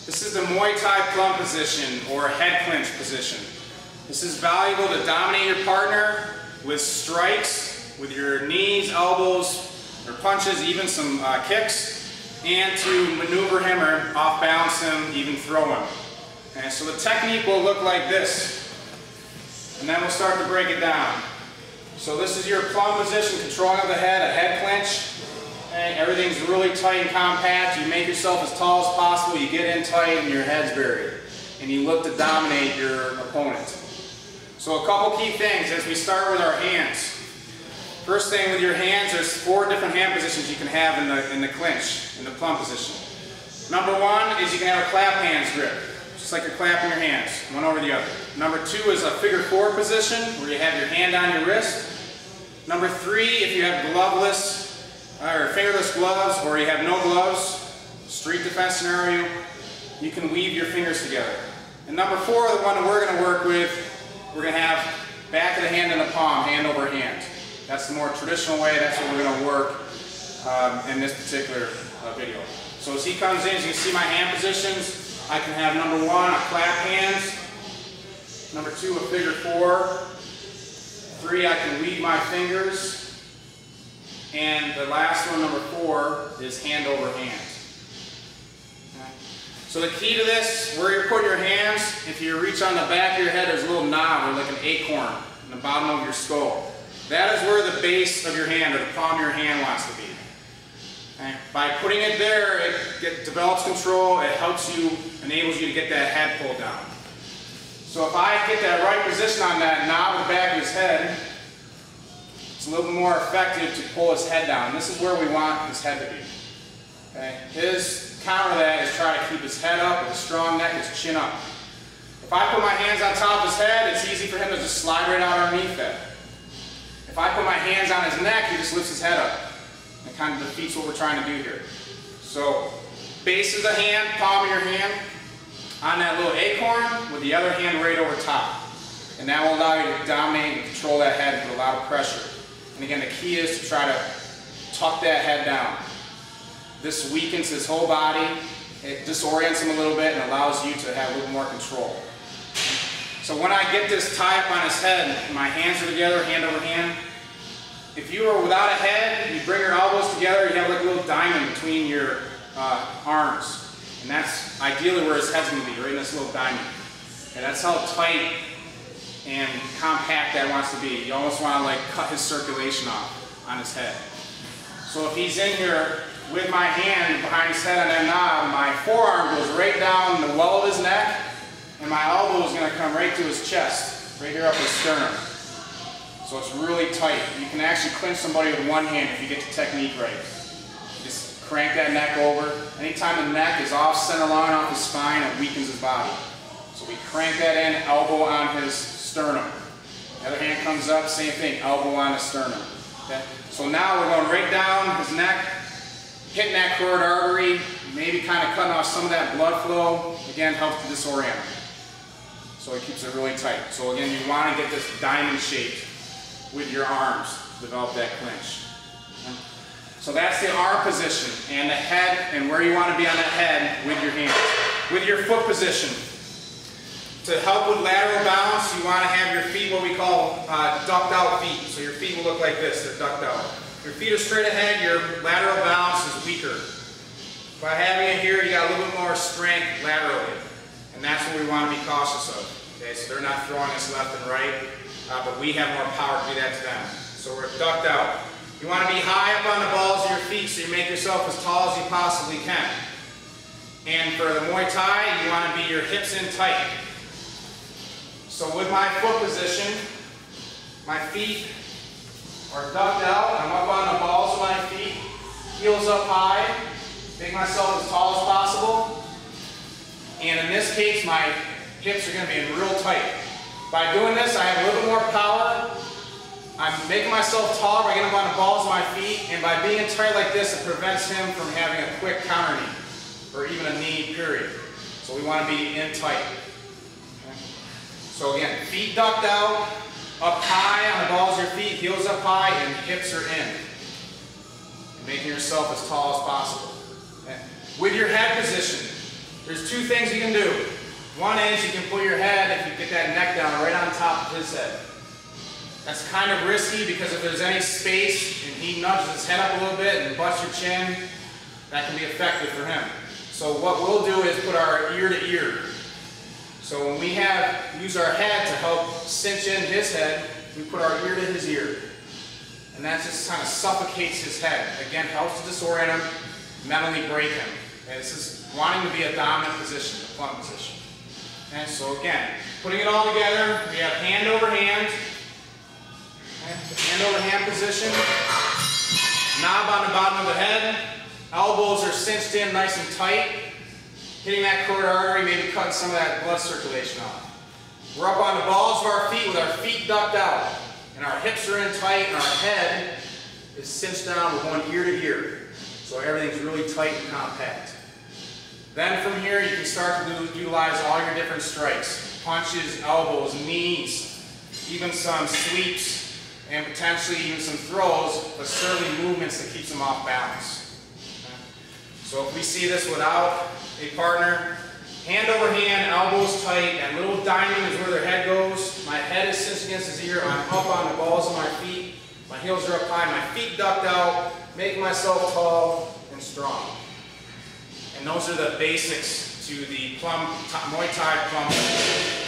This is the Muay Thai Plum position, or head clinch position. This is valuable to dominate your partner with strikes, with your knees, elbows, or punches, even some kicks, and to maneuver him or off balance him, even throw him. Okay, so the technique will look like this, and then we'll start to break it down. So this is your plum position, controlling of the head, a head clinch. Okay, everything's really tight and compact. You make yourself as tall as possible, you get in tight and your head's buried. And you look to dominate your opponent. So a couple key things as we start with our hands. First thing with your hands, there's 4 different hand positions you can have in the clinch, in the plum position. Number 1 is you can have a clap hands grip, just like you're clapping your hands, one over the other. Number 2 is a figure 4 position, where you have your hand on your wrist. Number 3, if you have gloveless, or fingerless gloves, or you have no gloves, street defense scenario, you can weave your fingers together. And number 4, the one that we're going to work with, we're going to have back of the hand in the palm, hand over hand. That's the more traditional way, that's what we're going to work in this particular video. So as he comes in, as you can see my hand positions, I can have number 1, a clap hands, number 2, a figure 4, 3, I can weave my fingers, and the last one, number 4, is hand over hand. Okay. So the key to this, where you're putting your hands, if you reach on the back of your head, there's a little knob, or like an acorn, in the bottom of your skull. That is where the base of your hand, or the palm of your hand, wants to be. Okay. By putting it there, it develops control, it helps you, enables you to get that head pulled down. So if I get that right position on that knob at the back of his head, it's a little bit more effective to pull his head down. This is where we want his head to be. Okay. His counter to that is try to keep his head up with a strong neck, his chin up. If I put my hands on top of his head, it's easy for him to just slide right out underneath that. If I put my hands on his neck, he just lifts his head up. It kind of defeats what we're trying to do here. So, base of the hand, palm of your hand, on that little acorn, with the other hand right over top. And that will allow you to dominate and control that head with a lot of pressure. And again, the key is to try to tuck that head down. This weakens his whole body, it disorients him a little bit, and allows you to have a little more control. So when I get this tie up on his head, my hands are together, hand over hand. If you are without a head, you bring your elbows together, you have like a little diamond between your arms. And that's ideally where his head's going to be, right in this little diamond. And that's how tight and compact that wants to be. You almost want to like cut his circulation off on his head. So if he's in here with my hand behind his head on that knob, my forearm goes right down the well of his neck, and my elbow is going to come right to his chest, right here up his sternum. So it's really tight. You can actually clinch somebody with one hand if you get the technique right. Just crank that neck over. Anytime the neck is off center line off his spine, it weakens his body. So we crank that in, elbow on his sternum. The other hand comes up, same thing, elbow on his sternum. Okay? So now we're going right down his neck, hitting that carotid artery, maybe kind of cutting off some of that blood flow. Again, helps to disorient him. So it keeps it really tight. So again, you want to get this diamond shape with your arms to develop that clinch. Okay? So that's the arm position, and the head, and where you want to be on that head with your hands. With your foot position, to help with lateral balance, you want to have your feet what we call ducked out feet. So your feet will look like this, they're ducked out. Your feet are straight ahead, your lateral balance is weaker. By having it here, you got a little bit more strength laterally. And that's what we want to be cautious of. Okay, so they're not throwing us left and right, but we have more power to do that to them. So we're ducked out. You want to be high up on the balls of your feet so you make yourself as tall as you possibly can. And for the Muay Thai, you want to be your hips in tight. So with my foot position, my feet are ducked out. I'm up on the balls of my feet, heels up high, make myself as tall as possible. And in this case, my hips are going to be in real tight. By doing this, I have a little bit more power. I'm making myself taller by getting up on the balls of my feet, and by being tight like this, it prevents him from having a quick counter knee, or even a knee, period. So we want to be in tight. Okay. So again, feet ducked out, up high on the balls of your feet, heels up high, and hips are in. And making yourself as tall as possible. Okay. With your head position, There's two things you can do. One is you can put your head, if you get that neck down, right on top of his head. That's kind of risky because if there's any space and he nudges his head up a little bit and busts your chin, that can be effective for him. So what we'll do is put our ear to ear. So when we use our head to help cinch in his head, we put our ear to his ear. And that just kind of suffocates his head. Again, helps to disorient him, mentally break him. And this is wanting to be a dominant position, a plum position. And so again, putting it all together, we have hand over hand. Hand over hand position. Knob on the bottom of the head. Elbows are cinched in nice and tight. Hitting that carotid artery, maybe cutting some of that blood circulation off. We're up on the balls of our feet with our feet ducked out. And our hips are in tight and our head is cinched down with one ear to ear. So everything's really tight and compact. Then from here you can start to utilize all your different strikes. Punches, elbows, knees, even some sweeps, and potentially even some throws, but certainly movements that keeps them off balance. Okay? So if we see this without a partner, hand over hand, elbows tight, that little diamond is where their head goes. My head is cinched against his ear, I'm up on the balls of my feet, my heels are up high, my feet ducked out, making myself tall and strong. And those are the basics to the Muay Thai Plum.